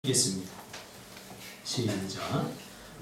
읽겠습니다. 시작.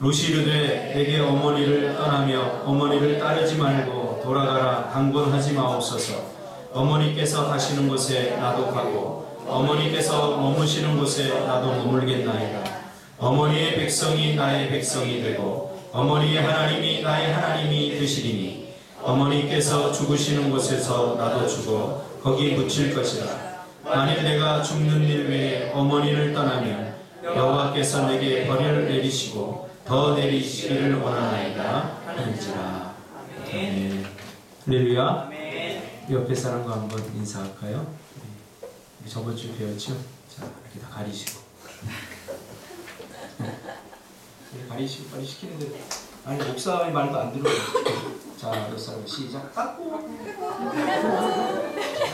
롯이 이르되 내게 어머니를 떠나며 어머니를 따르지 말고 돌아가라 강권하지 마옵소서. 어머니께서 가시는 곳에 나도 가고 어머니께서 머무시는 곳에 나도 머물겠나이다. 어머니의 백성이 나의 백성이 되고 어머니의 하나님이 나의 하나님이 되시리니 어머니께서 죽으시는 곳에서 나도 죽어 거기 묻힐 것이라. 만일 내가 죽는 일 외에 어머니를 떠나면 여호와께서 내게 벌을 내리시고 더 내리시기를 원하나이다 하는지라. 아멘. 할렐루야. 옆에 사람과 한번 인사할까요? 우리 저번 주 배웠죠? 자, 이렇게 다 가리시고 가리시고 빨리 시키는 대로. 아니 목사의 말도 안 들어요. 자, 옆 사람 시작.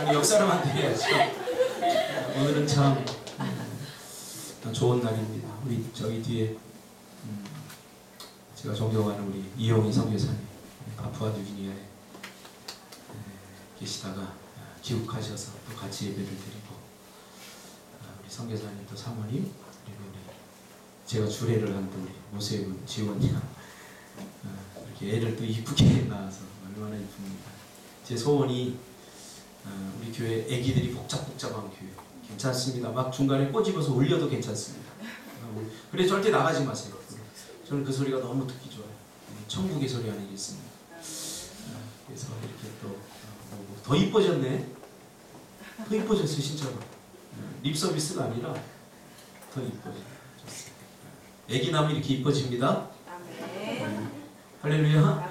아니 옆 사람한테 해야죠. 오늘은 참 좋은 날입니다. 우리 저기 뒤에 제가 존경하는 우리 이용희 선교사님 파푸아뉴기니아에 계시다가 귀국하셔서 또 같이 예배를 드리고 우리 선교사님 또 사모님 그리고 우리 제가 주례를 하는 우리 모세군 지원이랑 이렇게 애를 또 이쁘게 낳아서 얼마나 이쁩니다. 제 소원이 우리 교회 애기들이 복잡복잡한 교회 괜찮습니다. 막 중간에 꼬집어서 올려도 괜찮습니다. 그래 절대 나가지 마세요. 저는 그 소리가 너무 듣기 좋아요. 천국의 소리 아니겠습니까? 그래서 이렇게 또 더 이뻐졌네. 더 이뻐졌어요 진짜로. 립 서비스가 아니라 더 이뻐졌습니다. 애기 나면 이렇게 이뻐집니다. 할렐루야.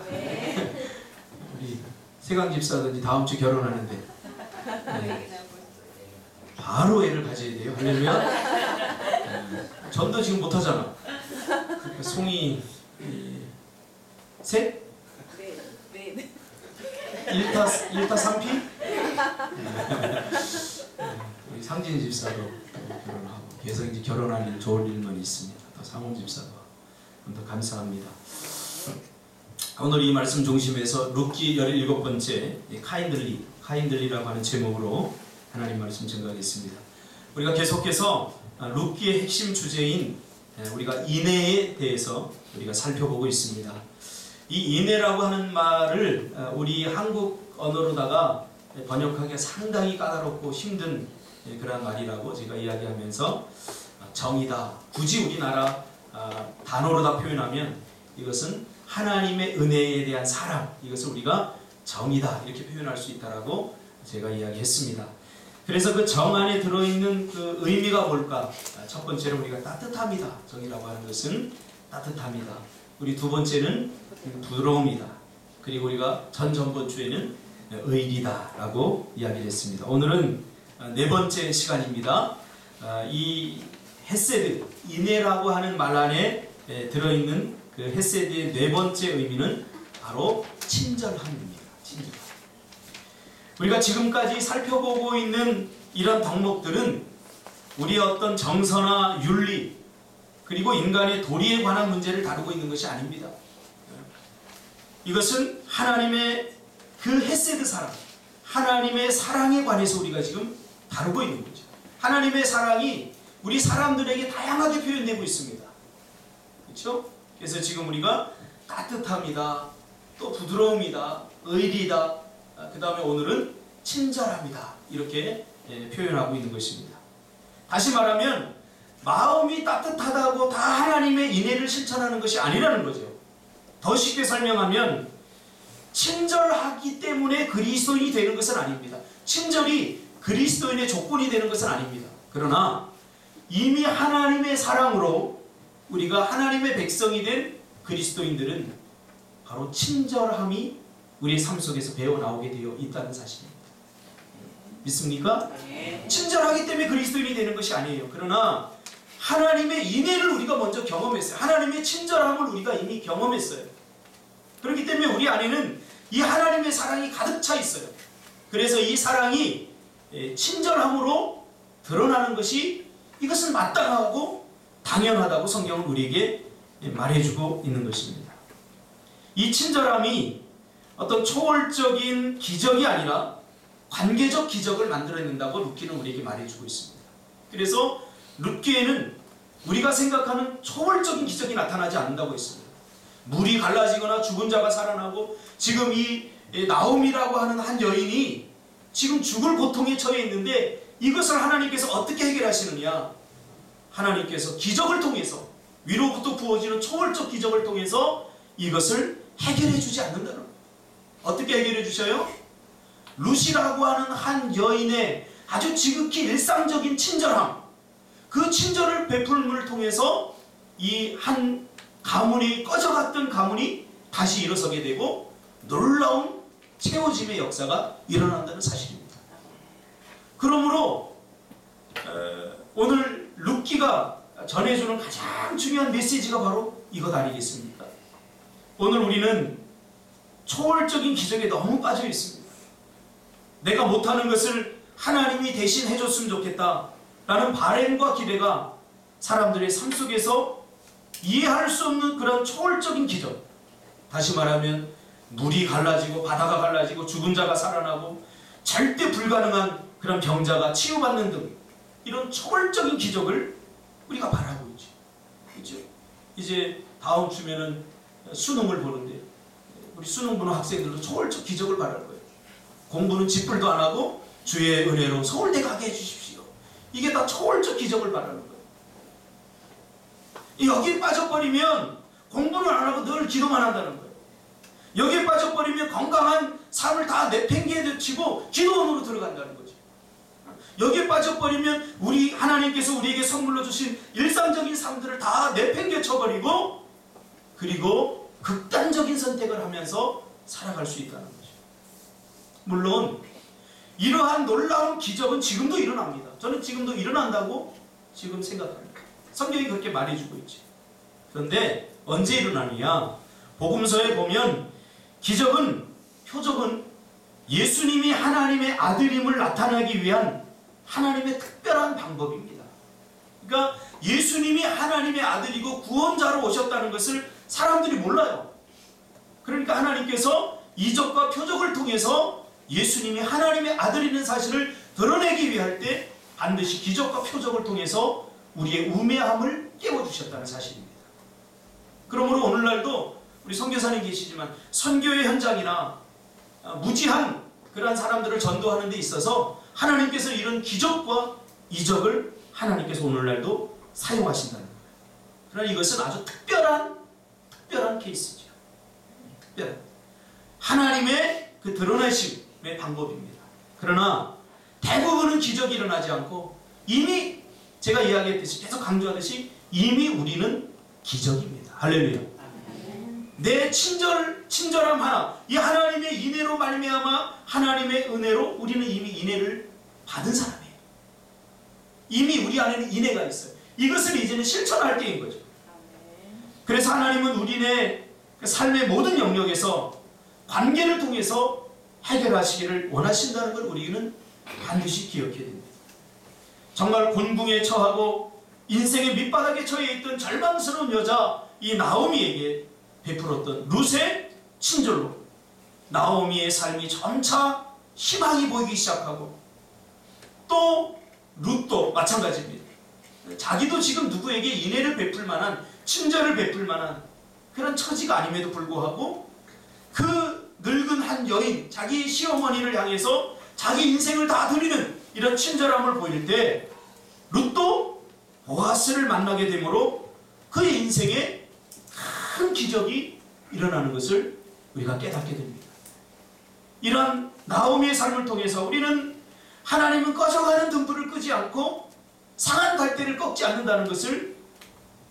우리 세강 집사든지 다음 주 결혼하는데 바로 애를 가져야 돼요. 할렐루야. 전도 지금 못하잖아. 송이 셋? 네. 1타 3피? 우리 상진 집사도 결혼하고 계속 이제 결혼할 일 좋을 일만 있습니다. 또 상훈 집사도 더 감사합니다. 오늘 이 말씀 중심에서 룻기 17번째 카인들리라고 하는 제목으로 하나님 말씀 증거하겠습니다. 우리가 계속해서 룻기의 핵심 주제인 우리가 인애에 대해서 우리가 살펴보고 있습니다. 이 인애라고 하는 말을 우리 한국 언어로다가 번역하기가 상당히 까다롭고 힘든 그런 말이라고 제가 이야기하면서 정이다. 굳이 우리나라 단어로다 표현하면 이것은 하나님의 은혜에 대한 사랑, 이것을 우리가 정이다 이렇게 표현할 수 있다라고 제가 이야기했습니다. 그래서 그 정 안에 들어있는 그 의미가 뭘까? 첫 번째로 우리가 따뜻함이다. 정이라고 하는 것은 따뜻함이다. 우리 두 번째는 부드러움이다. 그리고 우리가 전번 주에는 의리다 라고 이야기를 했습니다. 오늘은 네 번째 시간입니다. 이 헤세드, 인애라고 하는 말 안에 들어있는 그 헤세드의 네 번째 의미는 바로 친절함입니다. 친절함. 우리가 지금까지 살펴보고 있는 이런 덕목들은 우리의 어떤 정서나 윤리 그리고 인간의 도리에 관한 문제를 다루고 있는 것이 아닙니다. 이것은 하나님의 그 헤세드 사랑, 하나님의 사랑에 관해서 우리가 지금 다루고 있는 거죠. 하나님의 사랑이 우리 사람들에게 다양하게 표현되고 있습니다. 그렇죠? 그래서 지금 우리가 따뜻함이다, 또 부드러움이다, 의리다, 그 다음에 오늘은 친절함이다 이렇게 표현하고 있는 것입니다. 다시 말하면 마음이 따뜻하다고 다 하나님의 인애를 실천하는 것이 아니라는 거죠. 더 쉽게 설명하면 친절하기 때문에 그리스도인이 되는 것은 아닙니다. 친절이 그리스도인의 조건이 되는 것은 아닙니다. 그러나 이미 하나님의 사랑으로 우리가 하나님의 백성이 된 그리스도인들은 바로 친절함이 우리의 삶 속에서 배워나오게 되어 있다는 사실입니다. 믿습니까? 친절하기 때문에 그리스도인이 되는 것이 아니에요. 그러나 하나님의 인애를 우리가 먼저 경험했어요. 하나님의 친절함을 우리가 이미 경험했어요. 그렇기 때문에 우리 안에는 이 하나님의 사랑이 가득 차 있어요. 그래서 이 사랑이 친절함으로 드러나는 것이 이것은 마땅하고 당연하다고 성경은 우리에게 말해주고 있는 것입니다. 이 친절함이 어떤 초월적인 기적이 아니라 관계적 기적을 만들어낸다고 룻기는 우리에게 말해주고 있습니다. 그래서 룻기에는 우리가 생각하는 초월적인 기적이 나타나지 않는다고 했습니다. 물이 갈라지거나 죽은 자가 살아나고, 지금 이 나옴이라고 하는 한 여인이 지금 죽을 고통에 처해 있는데 이것을 하나님께서 어떻게 해결하시느냐? 하나님께서 기적을 통해서, 위로부터 부어지는 초월적 기적을 통해서 이것을 해결해 주지 않는다는 거예요. 어떻게 해결해 주셔요? 루시라고 하는 한 여인의 아주 지극히 일상적인 친절함, 그 친절을 베풀음을 통해서 이 한 가문이, 꺼져갔던 가문이 다시 일어서게 되고 놀라운 채워짐의 역사가 일어난다는 사실입니다. 그러므로 오늘 룻기가 전해주는 가장 중요한 메시지가 바로 이것 아니겠습니까? 오늘 우리는 초월적인 기적에 너무 빠져 있습니다. 내가 못하는 것을 하나님이 대신 해줬으면 좋겠다 라는 바램과 기대가 사람들의 삶 속에서 이해할 수 없는 그런 초월적인 기적, 다시 말하면 물이 갈라지고 바다가 갈라지고 죽은 자가 살아나고 절대 불가능한 그런 병자가 치유받는 등 이런 초월적인 기적을 우리가 바라고 있죠. 그렇죠? 이제 다음 주면은 수능을 보는데 우리 수능 보는 학생들도 초월적 기적을 바랄 거예요. 공부는 집불도 안 하고 주의 은혜로 서울대 가게 해주십시오. 이게 다 초월적 기적을 바라는 거예요. 여기에 빠져버리면 공부를 안 하고 늘 기도만 한다는 거예요. 여기에 빠져버리면 건강한 삶을 다 내팽개치고 기도원으로 들어간다는 거죠. 여기에 빠져버리면 하나님께서 우리에게 선물로 주신 일상적인 삶들을 다 내팽개쳐버리고, 그리고 극단적인 선택을 하면서 살아갈 수 있다는 거죠. 물론 이러한 놀라운 기적은 지금도 일어납니다. 저는 지금도 일어난다고 지금 생각합니다. 성경이 그렇게 말해주고 있죠. 그런데 언제 일어나느냐? 복음서에 보면 기적은, 표적은 예수님이 하나님의 아들임을 나타내기 위한 하나님의 특별한 방법입니다. 그러니까 예수님이 하나님의 아들이고 구원자로 오셨다는 것을 사람들이 몰라요. 그러니까 하나님께서 이적과 표적을 통해서 예수님이 하나님의 아들이라는 사실을 드러내기 위할 때 반드시 기적과 표적을 통해서 우리의 우매함을 깨워주셨다는 사실입니다. 그러므로 오늘날도 우리 선교사님 계시지만 선교의 현장이나 무지한 그러한 사람들을 전도하는 데 있어서 하나님께서 이런 기적과 이적을 하나님께서 오늘날도 사용하신다는 거예요. 그러나 이것은 아주 특별한 케이스죠. 특별한 하나님의 그 드러내심의 방법입니다. 그러나 대부분은 기적이 일어나지 않고 이미 제가 이야기했듯이, 계속 강조하듯이 이미 우리는 기적입니다. 할렐루야. 내 친절함 하나, 이 하나님의 인애로 말미암아 하나님의 은혜로 우리는 이미 인애를 받은 사람이에요. 이미 우리 안에는 인애가 있어요. 이것을 이제는 실천할 때인 거죠. 그래서 하나님은 우리의 삶의 모든 영역에서 관계를 통해서 해결하시기를 원하신다는 걸 우리는 반드시 기억해야 됩니다. 정말 곤궁에 처하고 인생의 밑바닥에 처해 있던 절망스러운 여자 이 나오미에게 베풀었던 룻의 친절로 나오미의 삶이 점차 희망이 보이기 시작하고, 또 룻도 마찬가지입니다. 자기도 지금 누구에게 인애를 베풀 만한, 친절을 베풀 만한 그런 처지가 아님에도 불구하고 그 늙은 한 여인, 자기 시어머니를 향해서 자기 인생을 다 드리는 이런 친절함을 보일 때 룻도 보아스를 만나게 되므로 그의 인생에 큰 기적이 일어나는 것을 우리가 깨닫게 됩니다. 이런 나오미의 삶을 통해서 우리는 하나님은 꺼져가는 등불을 끄지 않고 상한 갈대를 꺾지 않는다는 것을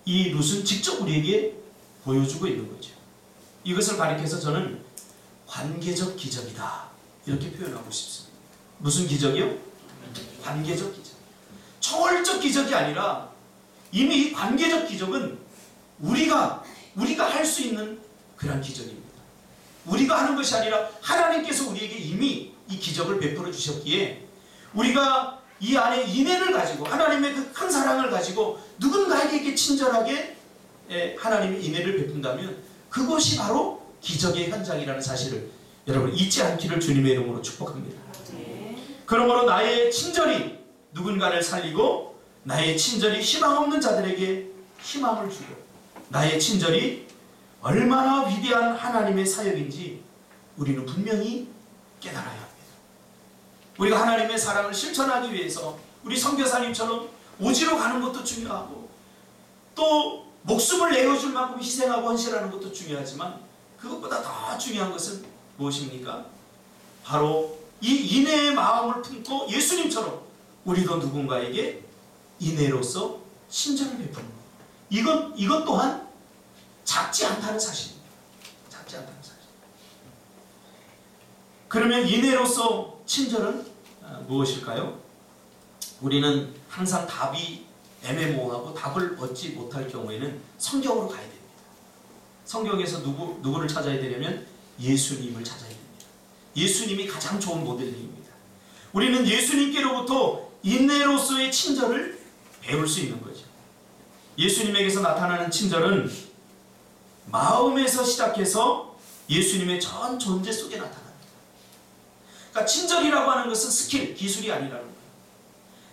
이 룻은 직접 우리에게 보여주고 있는 거죠. 이것을 가리켜서 저는 관계적 기적이다 이렇게 표현하고 싶습니다. 무슨 기적이요? 관계적 기적. 초월적 기적이 아니라 이미 이 관계적 기적은 우리가 할 수 있는 그런 기적입니다. 우리가 하는 것이 아니라 하나님께서 우리에게 이미 이 기적을 베풀어 주셨기에 우리가 이 안에 인애를 가지고 하나님의 그 큰 사랑을 가지고 누군가에게 이렇게 친절하게 하나님의 인애를 베푼다면 그것이 바로 기적의 현장이라는 사실을 여러분 잊지 않기를 주님의 이름으로 축복합니다. 그러므로 나의 친절이 누군가를 살리고 나의 친절이 희망 없는 자들에게 희망을 주고 나의 친절이 얼마나 위대한 하나님의 사역인지 우리는 분명히 깨달아야 합니다. 우리가 하나님의 사랑을 실천하기 위해서 우리 선교사님처럼 오지로 가는 것도 중요하고 또 목숨을 내어줄 만큼 희생하고 헌신하는 것도 중요하지만 그것보다 더 중요한 것은 무엇입니까? 바로 이 인애의 마음을 품고 예수님처럼 우리도 누군가에게 인애로서 친절을 베푸는 것. 이것 또한 작지 않다는 사실입니다. 작지 않다는 사실. 그러면 인애로서 친절은 무엇일까요? 우리는 항상 답이 애매모호하고 답을 얻지 못할 경우에는 성경으로 가야 됩니다. 성경에서 누구를 찾아야 되냐면 예수님을 찾아야 됩니다. 예수님이 가장 좋은 모델링입니다. 우리는 예수님께로부터 인내로서의 친절을 배울 수 있는 거죠. 예수님에게서 나타나는 친절은 마음에서 시작해서 예수님의 전 존재 속에 나타납니다. 그러니까 친절이라고 하는 것은 스킬, 기술이 아니라는 거예요.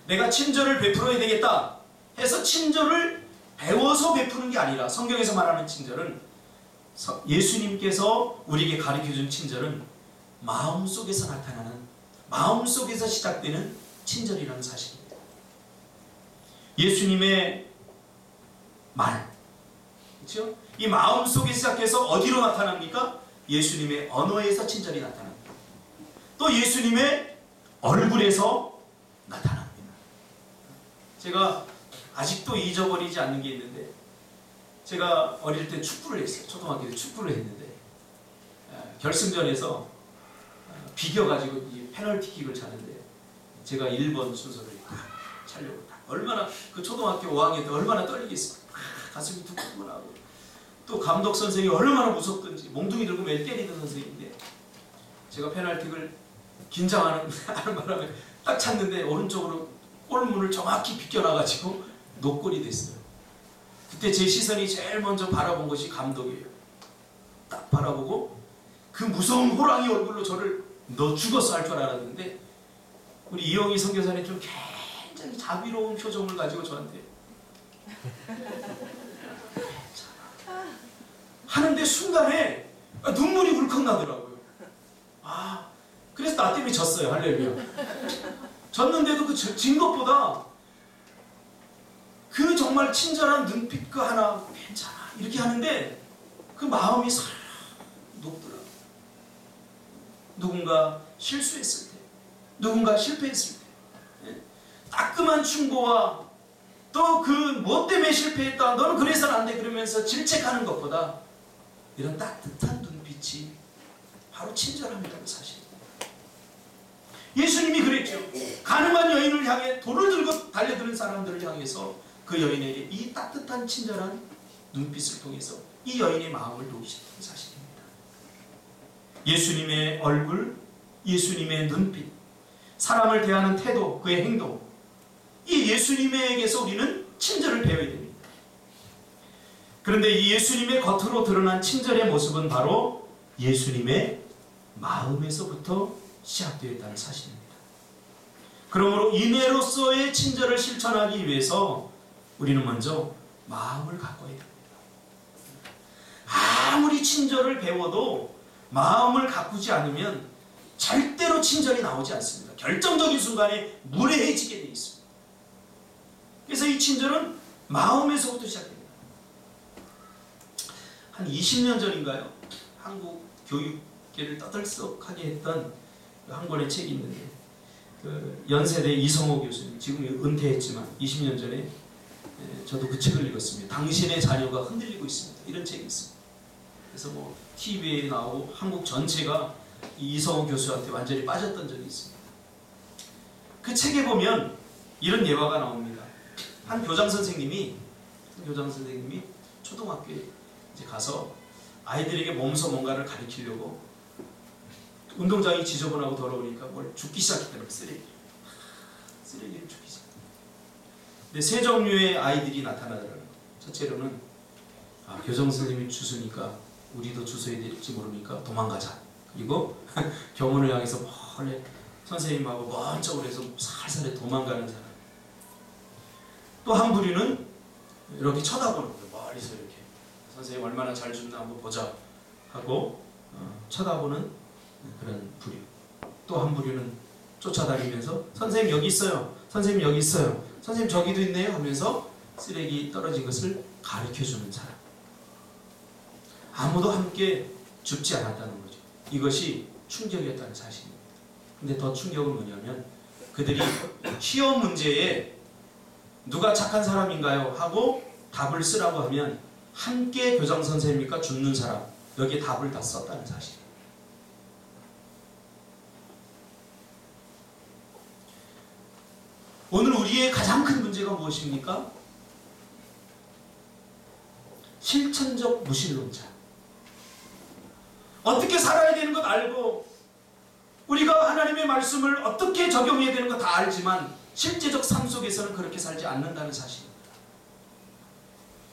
내가 친절을 베풀어야 되겠다 해서 친절을 배워서 베푸는 게 아니라 성경에서 말하는 친절은 예수님께서 우리에게 가르쳐준 친절은 마음속에서 나타나는 마음속에서 시작되는 친절이라는 사실입니다. 예수님의 말, 그렇죠? 이 마음속에 시작해서 어디로 나타납니까? 예수님의 언어에서 친절이 나타납니다. 또 예수님의 얼굴에서 나타납니다. 제가 아직도 잊어버리지 않는 게 있는데 제가 어릴 때 축구를 했어요. 초등학교 때 축구를 했는데 결승전에서 비겨가지고 페널티킥을 차는데 제가 1번 순서를 차려고 얼마나 그 초등학교 5학년 때 얼마나 떨리겠어요. 가슴이 두근두근하고 또 감독 선생이 얼마나 무섭든지 몽둥이 들고 매일 때리는 선생인데 제가 페널티킥을 긴장하는 바람에 딱 찼는데 오른쪽으로 골문을 정확히 비껴나가지고 노골이 됐어요. 그때 제 시선이 제일 먼저 바라본 것이 감독이에요. 딱 바라보고 그 무서운 호랑이 얼굴로 저를 너 죽었어 할 줄 알았는데 우리 이영희 선교사님 좀 굉장히 자비로운 표정을 가지고 저한테 하는데 순간에 눈물이 울컥 나더라고요. 그래서 나 때문에 졌어요. 할렐루야. 졌는데도 그 진 것보다 그 정말 친절한 눈빛 그 하나 괜찮아 이렇게 하는데 그 마음이 살 녹더라고요. 누군가 실수했을 때, 누군가 실패했을 때, 따끔한 충고와 또 그 뭐 때문에 실패했다, 너는 그래서는 안 돼 그러면서 질책하는 것보다 이런 따뜻한 눈빛이 바로 친절함이라는 사실입니다. 예수님이 그랬죠. 가늠한 여인을 향해 돌을 들고 달려드는 사람들을 향해서 그 여인에게 이 따뜻한 친절한 눈빛을 통해서 이 여인의 마음을 녹이셨다는 사실입니다. 예수님의 얼굴, 예수님의 눈빛, 사람을 대하는 태도, 그의 행동, 이 예수님에게서 우리는 친절을 배워야 됩니다. 그런데 이 예수님의 겉으로 드러난 친절의 모습은 바로 예수님의 마음에서부터 시작되어 있다는 사실입니다. 그러므로 인애로서의 친절을 실천하기 위해서 우리는 먼저 마음을 가꿔야 됩니다. 아무리 친절을 배워도 마음을 가꾸지 않으면 절대로 친절이 나오지 않습니다. 결정적인 순간에 무례해지게 되어 있습니다. 그래서 이 친절은 마음에서부터 시작됩니다. 한 20년 전인가요? 한국 교육계를 떠들썩하게 했던 한 권의 책이 있는데 그 연세대 이성호 교수님, 지금 은퇴했지만 20년 전에 저도 그 책을 읽었습니다. 당신의 자녀가 흔들리고 있습니다. 이런 책이 있습니다. 그래서 뭐 TV에 나오고 한국 전체가 이성호 교수한테 완전히 빠졌던 적이 있습니다. 그 책에 보면 이런 예화가 나옵니다. 한 교장 선생님이 초등학교에 이제 가서 아이들에게 몸소 뭔가를 가르치려고 운동장이 지저분하고 더러우니까 뭘 줍기 시작했더라고요. 쓰레기를 줍기 시작. 근데 세 종류의 아이들이 나타나더라고요. 첫째로는 교장 선생님이 주스니까 우리도 주워야 될지 모르니까 도망가자. 그리고 교문을 향해서 몰래 선생님하고 먼 쪽으로 해서 살살 도망가는 사람. 또 한 부류는 이렇게 쳐다보는 거예요. 멀리서 이렇게 선생님 얼마나 잘 줬나 한번 보자 하고 쳐다보는 그런 부류. 또 한 부류는 쫓아다니면서 선생님 여기 있어요. 선생님 여기 있어요. 선생님 저기도 있네요 하면서 쓰레기 떨어진 것을 가르쳐주는 사람. 아무도 함께 죽지 않았다는 거죠. 이것이 충격이었다는 사실입니다. 근데 더 충격은 뭐냐면 그들이 시험 문제에 누가 착한 사람인가요? 하고 답을 쓰라고 하면 함께 교장 선생님이니까 죽는 사람, 여기에 답을 다 썼다는 사실이에요. 오늘 우리의 가장 큰 문제가 무엇입니까? 실천적 무신론자. 어떻게 살아야 되는 것 알고 우리가 하나님의 말씀을 어떻게 적용해야 되는 것 다 알지만 실제적 삶 속에서는 그렇게 살지 않는다는 사실입니다.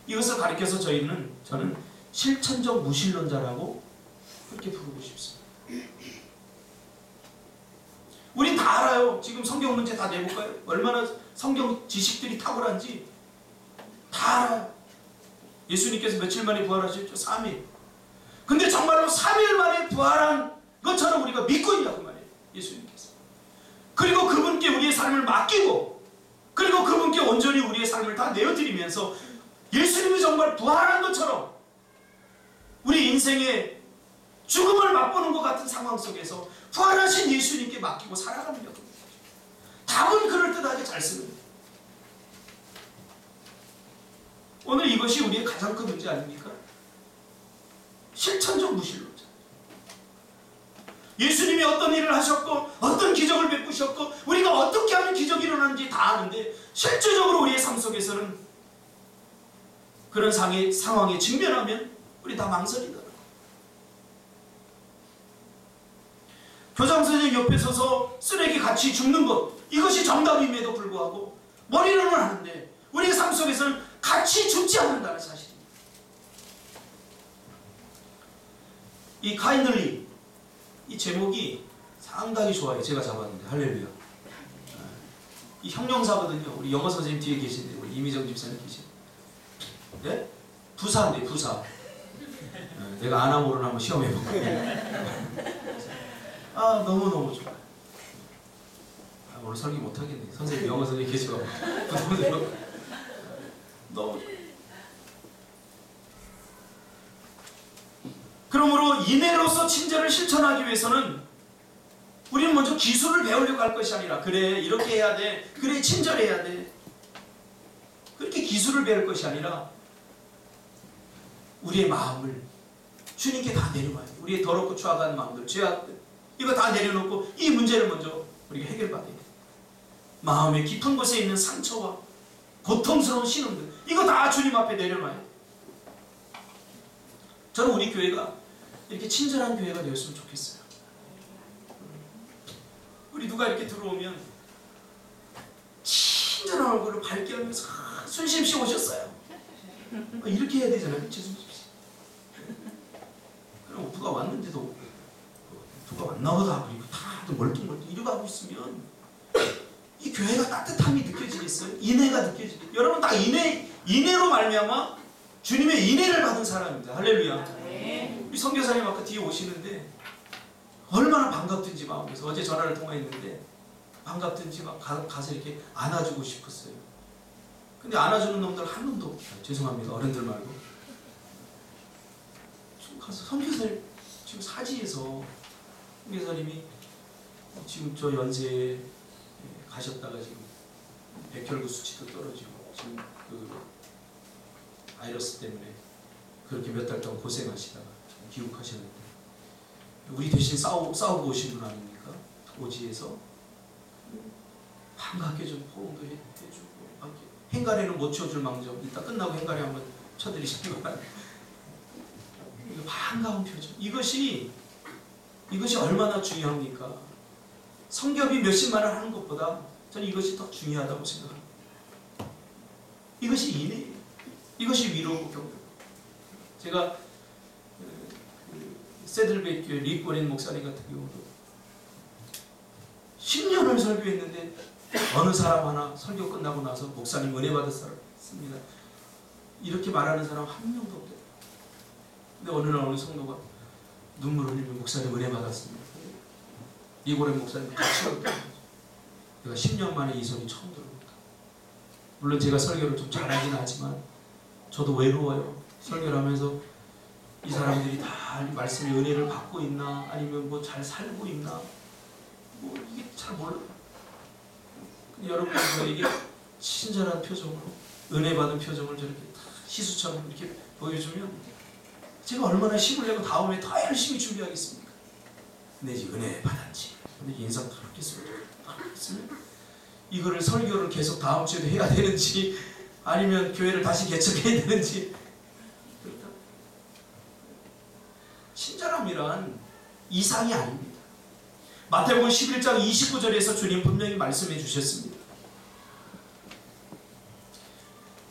이것을 가리켜서 저는 실천적 무신론자라고 그렇게 부르고 싶습니다. 우린 다 알아요. 지금 성경 문제 다 내볼까요? 얼마나 성경 지식들이 탁월한지 다 알아요. 예수님께서 며칠 만에 부활하셨죠? 3일. 근데 정말로 3일 만에 부활한 것처럼 우리가 믿고 있냐고 말이에요. 예수님께서. 그리고 그분께 우리의 삶을 맡기고 그리고 그분께 온전히 우리의 삶을 다 내어드리면서 예수님이 정말 부활한 것처럼 우리 인생의 죽음을 맛보는 것 같은 상황 속에서 부활하신 예수님께 맡기고 살아가는 것. 답은 그럴듯하게 잘 쓰는 거예요. 오늘 이것이 우리의 가장 큰 문제 아닙니까? 실천적 무신론자. 예수님이 어떤 일을 하셨고 어떤 기적을 베푸셨고 우리가 어떻게 하면 기적이 일어나는지 다 아는데 실질적으로 우리의 삶 속에서는 그런 상황에 직면하면 우리 다 망설이더라고요. 교장 선생님 옆에 서서 쓰레기 같이 줍는 것, 이것이 정답임에도 불구하고 머리로는 하는데 우리의 삶 속에서는 같이 줍지 않는다는 사실입니다. 이 카인들리, 이 제목이 상당히 좋아요. 제가 잡았는데 할렐루야. 이 형용사거든요. 우리 영어 선생님 뒤에 계신데 우리 이미정 집사님 계신데 네? 부사인데 부사. 내가 아나모를 한번 시험해볼게요. 아 너무너무 좋아요. 오늘 설교 못하겠네. 선생님 영어 선생님 계시고 너무 좋아요. 그러므로 인애로서 친절을 실천하기 위해서는 우리는 먼저 기술을 배우려고 할 것이 아니라 그래 이렇게 해야 돼, 그래 친절해야 돼, 그렇게 기술을 배울 것이 아니라 우리의 마음을 주님께 다 내려놔야 돼. 우리의 더럽고 추악한 마음들, 죄악들 이거 다 내려놓고 이 문제를 먼저 우리가 해결받아야 돼. 마음의 깊은 곳에 있는 상처와 고통스러운 신음들 이거 다 주님 앞에 내려놔야 돼. 저는 우리 교회가 이렇게 친절한 교회가 되었으면 좋겠어요. 우리 누가 이렇게 들어오면 친절한 얼굴을 밝게 하면서 순심씨 오셨어요. 이렇게 해야 되잖아요. 순심씨. 그럼 누가 왔는데도 누가 왔나 보다 그리고 다들 멀뚱멀뚱 이러고 하고 있으면 이 교회가 따뜻함이 느껴지겠어요? 인애가 느껴지겠어요? 여러분 다 인애로 말미암아 주님의 인애를 받은 사람입니다. 할렐루야. 우리 선교사님 아까 뒤에 오시는데 얼마나 반갑든지 마음에서 어제 전화를 통화했는데 반갑든지 막 가서 이렇게 안아주고 싶었어요. 근데 안아주는 놈들 한 놈도 없어요. 죄송합니다. 어른들 말고. 지금 가서 선교사님 지금 사지에서 선교사님이 지금 저 연세에 가셨다가 지금 백혈구 수치도 떨어지고 지금 그 바이러스 때문에 그렇게 몇 달 동안 고생하시다가 귀국하셨는데 우리 대신 싸우고 오신 분 아닙니까? 오지에서 반갑게 좀 포옹도 해주고 행가래는 못 쳐줄 망정 이따 끝나고 행가래 한번 쳐드리시는 거 반가운 표정 이것이 얼마나 중요합니까? 성경이 몇십만을 하는 것보다 저는 이것이 더 중요하다고 생각합니다. 이것이 인애예요. 이것이 위로고 격려. 제가 세들베이 교회 릭 고렌 목사님 같은 경우도 10년을 설교했는데 어느 사람 하나 설교 끝나고 나서 목사님 은혜 받았습니다 이렇게 말하는 사람 한 명도 없대요. 근데 어느 날 어느 성도가 눈물 흘리며 목사님 은혜 받았습니다. 이고래 목사님 같이 왔다. 내가 10년 만에 이 소리 처음 들어봅니다. 물론 제가 설교를 좀 잘하긴 하지만 저도 외로워요. 설교를 하면서 이 사람들이 다 말씀의 은혜를 받고 있나 아니면 뭐 잘 살고 있나 뭐 이게 잘 몰라요. 여러분 저에게 친절한 표정으로 은혜 받은 표정을 저렇게 희수처럼 이렇게 보여주면 제가 얼마나 힘을 내고 다음에 더 열심히 준비하겠습니까? 근데 이제 은혜 받았지. 근데 인상 더럽게 쓰면 이거를 설교를 계속 다음 주에도 해야 되는지 아니면 교회를 다시 개척해야 되는지 그렇다. 친절함이란 이상이 아닙니다. 마태복음 11장 29절에서 주님 분명히 말씀해 주셨습니다.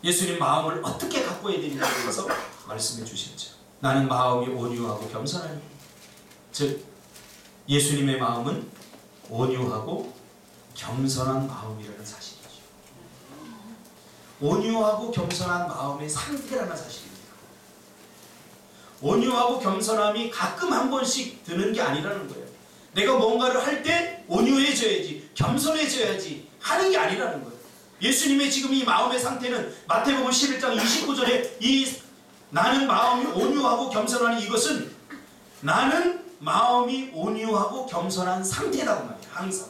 예수님 마음을 어떻게 가꿔야 되느냐에 대해서 말씀해 주셨죠. 나는 마음이 온유하고 겸손하니 즉 예수님의 마음은 온유하고 겸손한 마음이라는 사실이죠. 온유하고 겸손한 마음의 상태라는 사실입니다. 온유하고 겸손함이 가끔 한 번씩 드는 게 아니라는 거예요. 내가 뭔가를 할 때 온유해져야지 겸손해져야지 하는 게 아니라는 거예요. 예수님의 지금 이 마음의 상태는 마태복음 11장 29절에 이 나는 마음이 온유하고 겸손하니 이것은 나는 마음이 온유하고 겸손한 상태라고 말이에요. 항상.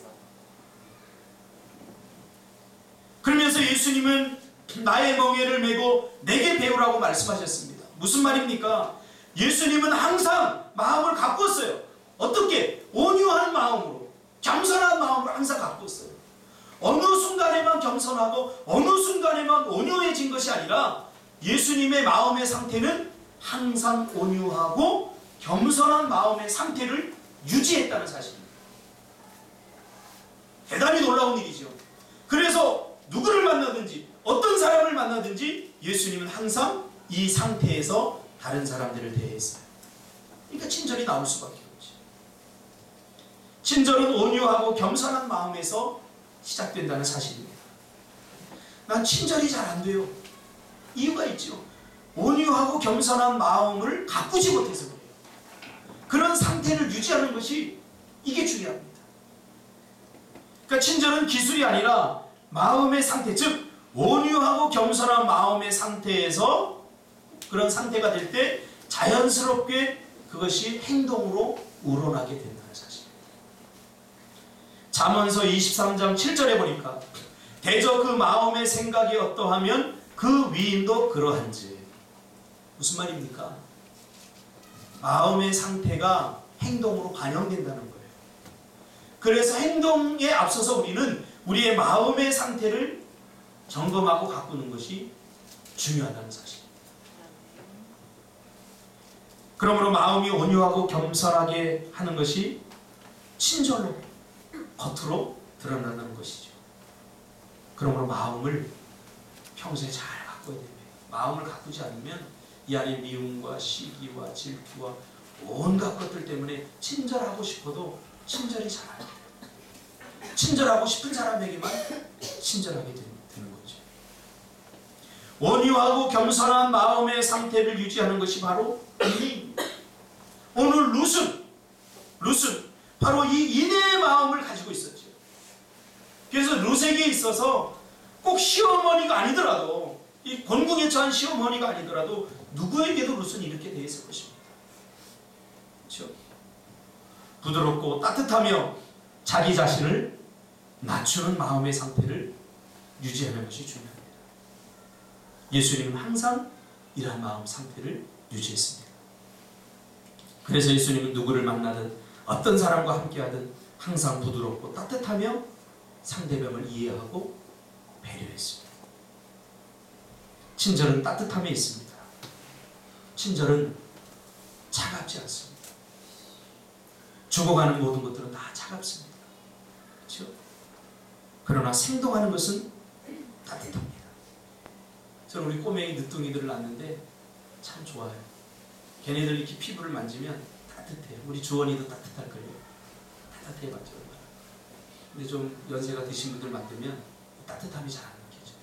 그러면서 예수님은 나의 멍에를 메고 내게 배우라고 말씀하셨습니다. 무슨 말입니까? 예수님은 항상 마음을 갖고 있어요. 어떻게? 온유한 마음으로 겸손한 마음을 항상 갖고 있어요. 어느 순간에만 겸손하고 어느 순간에만 온유해진 것이 아니라 예수님의 마음의 상태는 항상 온유하고 겸손한 마음의 상태를 유지했다는 사실입니다. 대단히 놀라운 일이죠. 그래서 누구를 만나든지 어떤 사람을 만나든지 예수님은 항상 이 상태에서 다른 사람들을 대했어요. 그러니까 친절이 나올 수밖에 없죠. 친절은 온유하고 겸손한 마음에서 시작된다는 사실입니다. 난 친절이 잘 안 돼요. 이유가 있죠. 온유하고 겸손한 마음을 가꾸지 못해서 그래요. 그런 상태를 유지하는 것이 이게 중요합니다. 그러니까 친절은 기술이 아니라 마음의 상태, 즉 온유하고 겸손한 마음의 상태에서 그런 상태가 될 때 자연스럽게 그것이 행동으로 우러나게 된다는 사실입니다. 잠언서 23장 7절에 보니까 대저 그 마음의 생각이 어떠하면 그 위임도 그러한지. 무슨 말입니까? 마음의 상태가 행동으로 반영된다는 거예요. 그래서 행동에 앞서서 우리는 우리의 마음의 상태를 점검하고 가꾸는 것이 중요하다는 사실입니다. 그러므로 마음이 온유하고 겸손하게 하는 것이 친절로 겉으로 드러나는 것이죠. 그러므로 마음을 평소에 잘 가꿔야 됩니다. 마음을 가꾸지 않으면 이 안에 미움과 시기와 질투와 온갖 것들 때문에 친절하고 싶어도 친절이 잘 안 돼요. 친절하고 싶은 사람에게만 친절하게 되는 거죠. 온유하고 겸손한 마음의 상태를 유지하는 것이 바로 인내입니다. 오늘 룻은 바로 이 인내의 마음을 가지고 있었죠. 그래서 룻에게 있어서 꼭 시어머니가 아니더라도 이 곤궁에 처한 시어머니가 아니더라도 누구에게도 룻은 이렇게 대했을 것입니다. 그렇죠? 부드럽고 따뜻하며 자기 자신을 낮추는 마음의 상태를 유지하는 것이 중요합니다. 예수님은 항상 이러한 마음 상태를 유지했습니다. 그래서 예수님은 누구를 만나든 어떤 사람과 함께하든 항상 부드럽고 따뜻하며 상대방을 이해하고 배려했습니다. 친절은 따뜻함에 있습니다. 친절은 차갑지 않습니다. 죽어가는 모든 것들은 다 차갑습니다. 그렇죠? 그러나 생동하는 것은 따뜻합니다. 저는 우리 꼬맹이 늦둥이들을 낳는데 참 좋아요. 걔네들 이렇게 피부를 만지면 따뜻해요. 우리 주원이도 따뜻할 거예요. 따뜻해 봤죠. 근데 좀 연세가 드신 분들 만들면 따뜻함이 잘 안 느껴져요.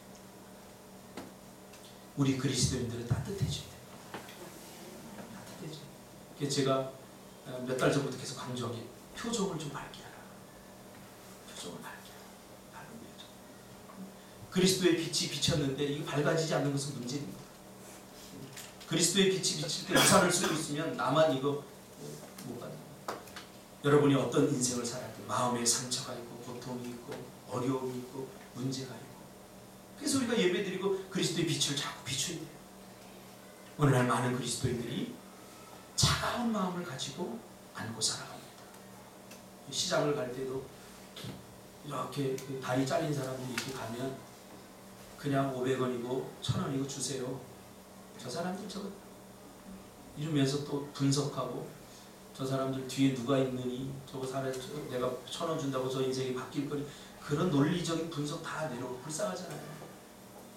우리 그리스도인들은 따뜻해져야 돼요. 따뜻해져요. 그래서 제가 몇 달 전부터 계속 강조하기, 표정을 좀 밝게 하라. 표정을 밝게 하라. 밝은 표정. 그리스도의 빛이 비쳤는데 이게 밝아지지 않는 것은 문제입니다. 그리스도의 빛이 비칠 때 우산을 쓰고 있으면 나만 이거 못 받는 거예요. 여러분이 어떤 인생을 살아도 마음에 상처가 있고 고통이 있고 어려움이 있고 문제가 있고, 그래서 우리가 예배드리고 그리스도의 빛을 자꾸 비춰야 돼요. 오늘날 많은 그리스도인들이 차가운 마음을 가지고 안고 살아갑니다. 시장을 갈 때도 이렇게 다리 잘린 사람들이 이렇게 가면 그냥 500원이고 1000원이고 주세요. 저 사람들 저거 이러면서 또 분석하고, 저 사람들 뒤에 누가 있느니, 저거 내가 1000원 준다고 저 인생이 바뀔 거니, 그런 논리적인 분석 다 내려오고 불쌍하잖아요.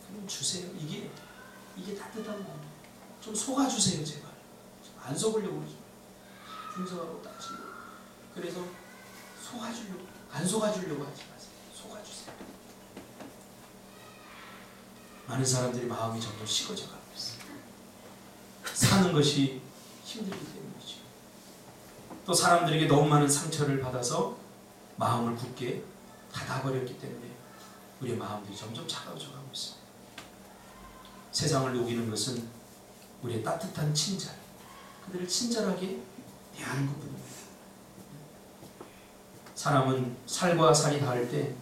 그럼 주세요. 이게 따뜻한 마음. 좀 속아주세요, 제발. 안 속으려고 그러죠. 분석하고 따지고. 그래서 속아주려고, 안 속아주려고 하지 마세요. 속아주세요. 많은 사람들이 마음이 점점 식어져 가고 있어요. 사는 것이 힘들기 때문이죠. 또 사람들에게 너무 많은 상처를 받아서 마음을 굳게 닫아버렸기 때문에 우리의 마음들이 점점 차가워져 가고 있습니다. 세상을 녹이는 것은 우리의 따뜻한 친절, 그들을 친절하게 대하는 것뿐입니다. 사람은 살과 살이 닿을 때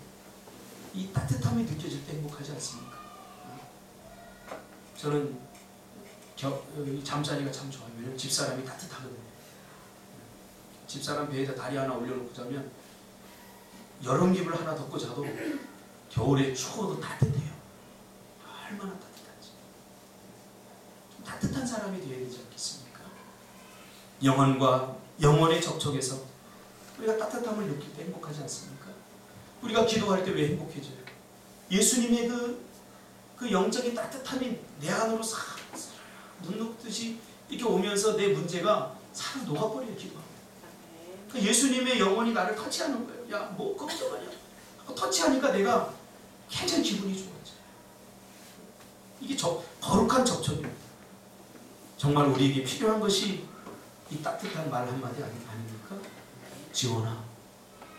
이 따뜻함이 느껴질 때 행복하지 않습니까? 저는 잠자리가 참 좋아요. 왜냐면 집사람이 따뜻하거든요. 집사람 배에다 다리 하나 올려놓고 자면 여름 이불 하나 덮고 자도 겨울에 추워도 따뜻해요. 얼마나 따뜻한지. 좀 따뜻한 사람이 되어야 되지 않겠습니까? 영혼과 영혼의 접촉에서 우리가 따뜻함을 느낄 때 행복하지 않습니까? 우리가 기도할 때 왜 행복해져요? 예수님의 그 영적인 따뜻함이 내 안으로 싹 눈 녹듯이 이렇게 오면서 내 문제가 싹 녹아버려요. 기도하면. 그러니까 예수님의 영혼이 나를 터치하는 거예요. 야, 뭐 걱정하냐? 터치하니까 내가 굉장히 기분이 좋아져요. 이게 거룩한 접촉입니다. 정말 우리에게 필요한 것이 이 따뜻한 말 한마디 아닙니까? 지원아,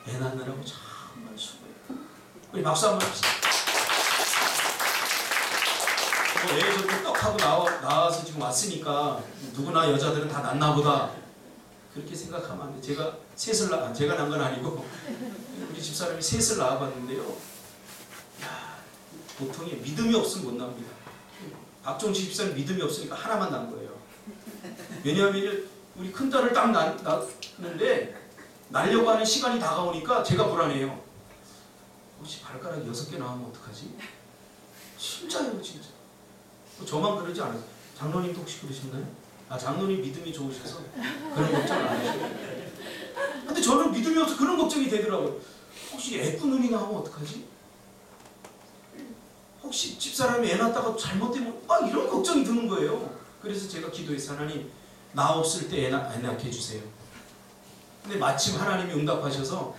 애 낳느라고 정말 수고해. 우리 박수 한번 합시다. 애 저렇게 떡하고 나와서 지금 왔으니까 누구나 여자들은 다 낳나 보다 그렇게 생각하면 안 돼. 제가 제가 난 건 아니고 우리 집사람이 셋을 낳아봤는데요. 야, 보통이 믿음이 없으면 못 납니다. 박종식 집사는 믿음이 없으니까 하나만 난 거예요. 왜냐하면 우리 큰딸을 딱 낳았는데 낳으려고 하는 시간이 다가오니까 제가 불안해요. 혹시 발가락이 6개 나오면 어떡하지? 진짜예요, 진짜. 저만 그러지 않아요. 장로님도 혹시 그러셨나요? 아, 장로님 믿음이 좋으셔서 그런 걱정을 안 하시고. 근데 저는 믿음이 없어서 그런 걱정이 되더라고요. 혹시 애꾸눈이 나오면 어떡하지? 혹시 집사람이 애 낳다가 잘못되면 이런 걱정이 드는 거예요. 그래서 제가 기도해서 하나님, 나 없을 때 애 낳게 해주세요. 근데 마침 하나님이 응답하셔서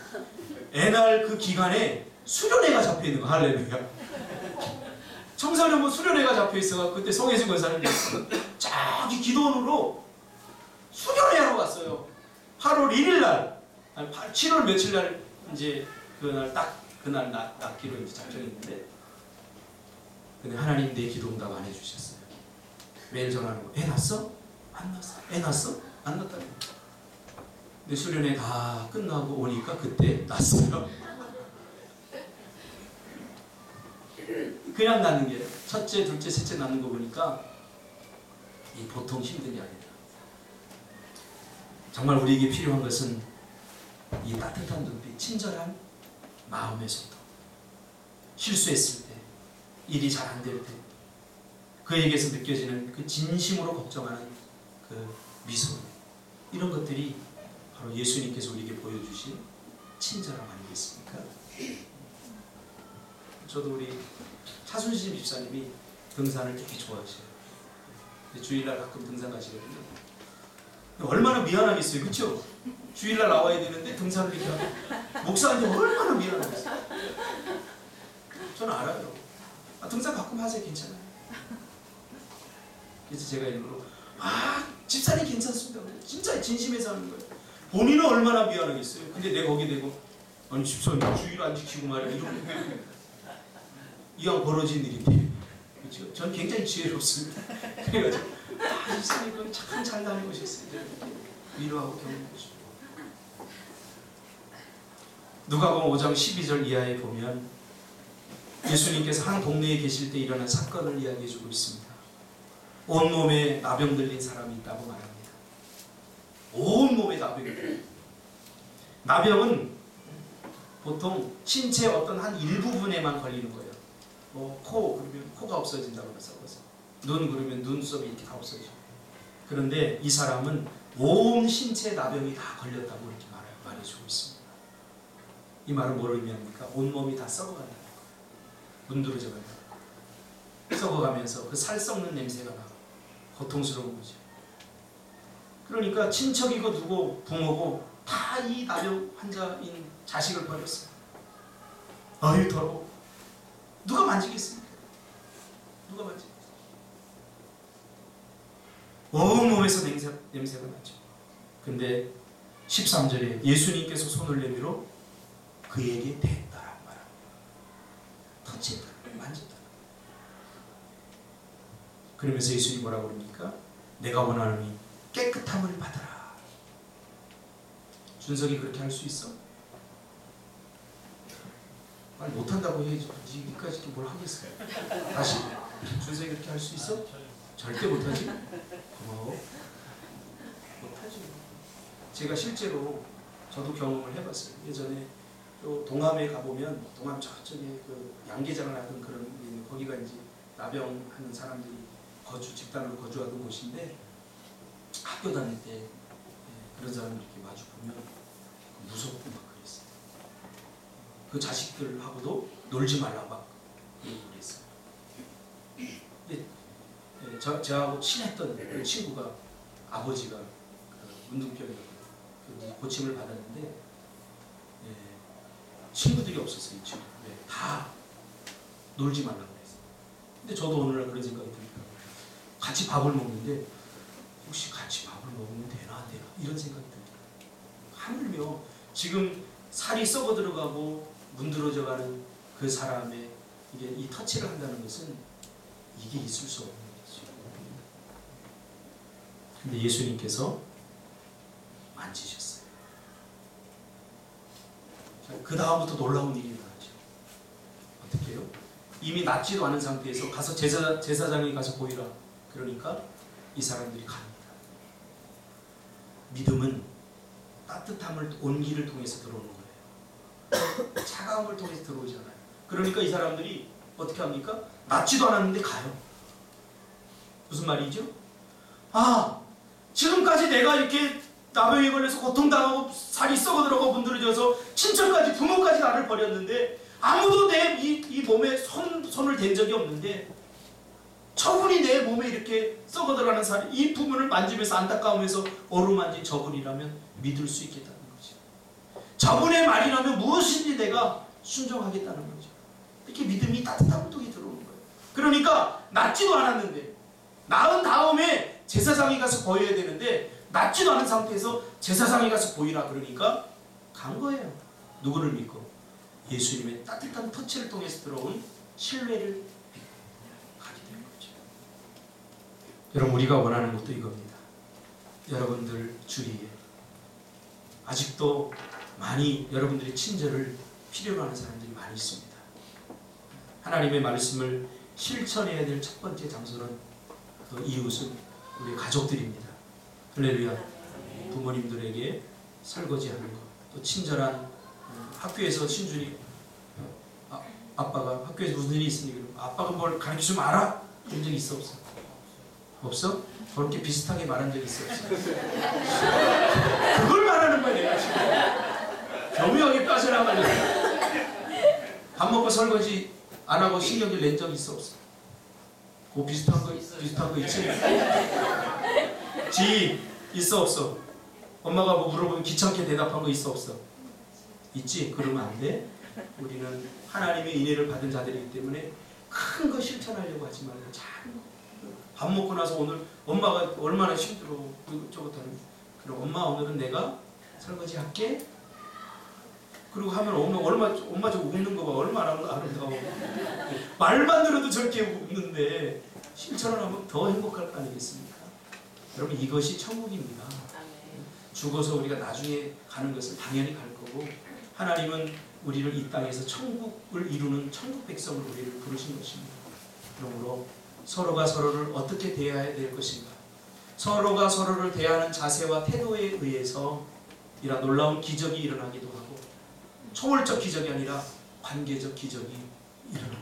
애 낳을 그 기간에 수련회가 잡혀있는 거. 할렐루야. 청소년부 수련회가 잡혀있어서 그때 송혜진 권사님 저기 기도원으로 수련회 하러 갔어요. 8월 1일 날, 7월 며칠 날 이제 그날 낳기로 이제 작정했는데, 근데 하나님 내 기도 응답 안 해주셨어요. 매일 전화하는 거. 애 낳았어? 안 낳았어. 애 낳았어? 안 낳았다는 거. 근데 수련회 다 끝나고 오니까 그때 낳았어요. 그냥 낳는 게 첫째, 둘째, 셋째 낳는 거 보니까 이 보통 힘든 게 아니다. 정말 우리에게 필요한 것은 이 따뜻한 눈빛, 친절한 마음의 소통. 실수했을 때, 일이 잘 안 될 때, 그에게서 느껴지는 그 진심으로 걱정하는 그 미소, 이런 것들이 바로 예수님께서 우리에게 보여주신 친절함 아니겠습니까? 저도 우리 차순신 집사님이 등산을 되게 좋아하셔요. 주일날 가끔 등산 가시거든요. 얼마나 미안하겠어요, 그렇죠? 주일날 나와야 되는데 등산을 이렇게 하고 목사한테 얼마나 미안하겠어요. 저는 알아요. 등산 가끔 하세요. 괜찮아요. 그래서 제가 일부러 집사님 괜찮습니다. 진짜 진심에서 하는 거예요. 본인은 얼마나 미안하겠어요. 근데 내가 거기 대고 아니 집사님 주일 안 지키고 말이야 이런 이왕 벌어진 일인데 그렇죠? 전 굉장히 지혜롭습니다. 그래가지고 집사님 참 잘 다녀오셨어요. 위로하고 격려해주고 누가복음 5장 12절 이하에 보면 예수님께서 한 동네에 계실 때 일어난 사건을 이야기해주고 있습니다. 온몸에 나병 들린 사람이 있다고 말합니다. 온몸에 나병이 들린. 나병은 보통 신체 어떤 한 일부분에만 걸리는 거예요. 코 그러면 코가 없어진다고 썩어서 눈 그러면 눈썹이 이렇게 다 없어지고. 그런데 이 사람은 온 신체 나병이 다 걸렸다고 이렇게 말해주고 있습니다. 이 말은 뭘 의미합니까? 온몸이 다 썩어간다는 거예요. 문드러져가요. 썩어가면서 그 살 썩는 냄새가 나고 고통스러운 거죠. 그러니까 친척이고 누구 부모고 다 이 나병 환자인 자식을 버렸어요. 아유 더러워. 누가 만지겠습니까? 누가 만지겠어요? 온몸에서 냄새가 나죠. 근데 13절에 예수님께서 손을 내밀어 그에게 댔다라고 말합니다. 터치했다, 만졌다. 그러면서 예수님이 뭐라고 그럽니까? 내가 원하노니 깨끗함을 받아라. 준석이 그렇게 할 수 있어? 아니 못한다고 해야지. 니까지 뭘 하겠어요? 다시 준석이 그렇게 할 수 있어? 절대 못하지? 고마워. 못하지. 제가 실제로 저도 경험을 해봤어요. 예전에 또 동암에 가보면 동암 저쪽에 그 양계장을 하던 그런 거기가 이제 나병하는 사람들이 집단으로 거주하던 곳인데 학교 다닐 때 그런 사람을 이렇게 마주 보면 무섭고 막 그랬어요. 그 자식들하고도 놀지 말라 막 그랬어요. 근데 저하고 친했던 그 친구가 아버지가 문둥병이었거든요. 고침을 받았는데 친구들이 없었어요. 이 친구. 다 놀지 말라고 그랬어요. 근데 저도 오늘날 그런 생각이 드니까 같이 밥을 먹는데 혹시 같이 밥을 먹으면 되나 안 되나 이런 생각이 듭니다. 하물며 지금 살이 썩어 들어가고 문드러져가는 그 사람의 이게 이 터치를 한다는 것은 이게 있을 수 없는 거죠. 근데 예수님께서 만지셨어요. 그 다음부터 놀라운 일이 일어나죠. 어떻게 해요? 이미 낫지도 않은 상태에서 가서 제사장이 가서 보이라. 그러니까 이 사람들이 갑니다. 믿음은 따뜻함을 온기를 통해서 들어오는 거예요. 차가운 걸 통해서 들어오지 않아요. 그러니까 이 사람들이 어떻게 합니까? 낫지도 않았는데 가요. 무슨 말이죠? 지금까지 내가 이렇게 나병에 걸려서 고통당하고 살이 썩어들어가고 문드러져서 친척까지 부모까지 나를 버렸는데 아무도 내 이 몸에 손을 댄 적이 없는데 저분이 내 몸에 이렇게 썩어들어가는 살, 이 부분을 만지면서 안타까우면서 어루만진 저분이라면 믿을 수 있겠다는 거죠. 저분의 말이라면 무엇인지 내가 순종하겠다는 거죠. 이렇게 믿음이 따뜻한 통이 들어오는 거예요. 그러니까 낫지도 않았는데 나은 다음에 제사장이 가서 보여야 되는데 낫지도 않은 상태에서 제사장이 가서 보이라 그러니까 간 거예요. 누구를 믿고? 예수님의 따뜻한 터치를 통해서 들어온 신뢰를 가게 된 거죠. 여러분 우리가 원하는 것도 이겁니다. 여러분들 주위에 아직도 많이 여러분들의 친절을 필요로 하는 사람들이 많이 있습니다. 하나님의 말씀을 실천해야 될 첫 번째 장소는 그 이웃은 우리 가족들입니다. 할렐루야. 부모님들에게 설거지하는 것, 또 친절한 학교에서 신준이 아빠가 학교에서 무슨 일이 있으니 아빠가 뭘 가르쳐주면 알아? 그런 적이 있어 없어? 없어? 저렇게 비슷하게 말한 적이 있어 없어? 그걸 말하는 거야 내가 지금. 교묘하게 빠져나가려고. 밥 먹고 설거지 안 하고 신경질 낸 적 있어 없어? 그 비슷한 거 있지? 지 있어 없어? 엄마가 뭐 물어보면 귀찮게 대답한 거 있어 없어? 있지? 그러면 안 돼. 우리는 하나님의 인애를 받은 자들이기 때문에 큰 거 실천하려고 하지 말고 밥 먹고 나서 오늘 엄마가 얼마나 힘들어 저것도 하는 그럼 엄마 오늘은 내가 설거지 할게. 그리고 하면 엄마 저 웃는 거 봐. 얼마나 아름다워. 말만 들어도 저렇게 웃는데 실천을 하면 더 행복할 거 아니겠습니까? 여러분 이것이 천국입니다. 죽어서 우리가 나중에 가는 것은 당연히 갈 거고 하나님은 우리를 이 땅에서 천국을 이루는 천국 백성으로 우리를 부르신 것입니다. 그러므로 서로가 서로를 어떻게 대해야 될 것인가 서로가 서로를 대하는 자세와 태도에 의해서 이런 놀라운 기적이 일어나기도 하고 초월적 기적이 아니라 관계적 기적이 일어납니다.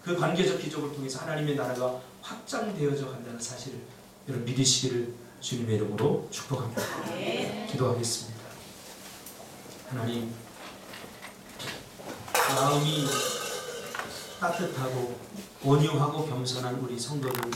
그 관계적 기적을 통해서 하나님의 나라가 확장되어져 간다는 사실을 여러분 믿으시기를 주님의 이름으로 축복합니다. 기도하겠습니다. 하나님 마음이 따뜻하고 온유하고 겸손한 우리 성도들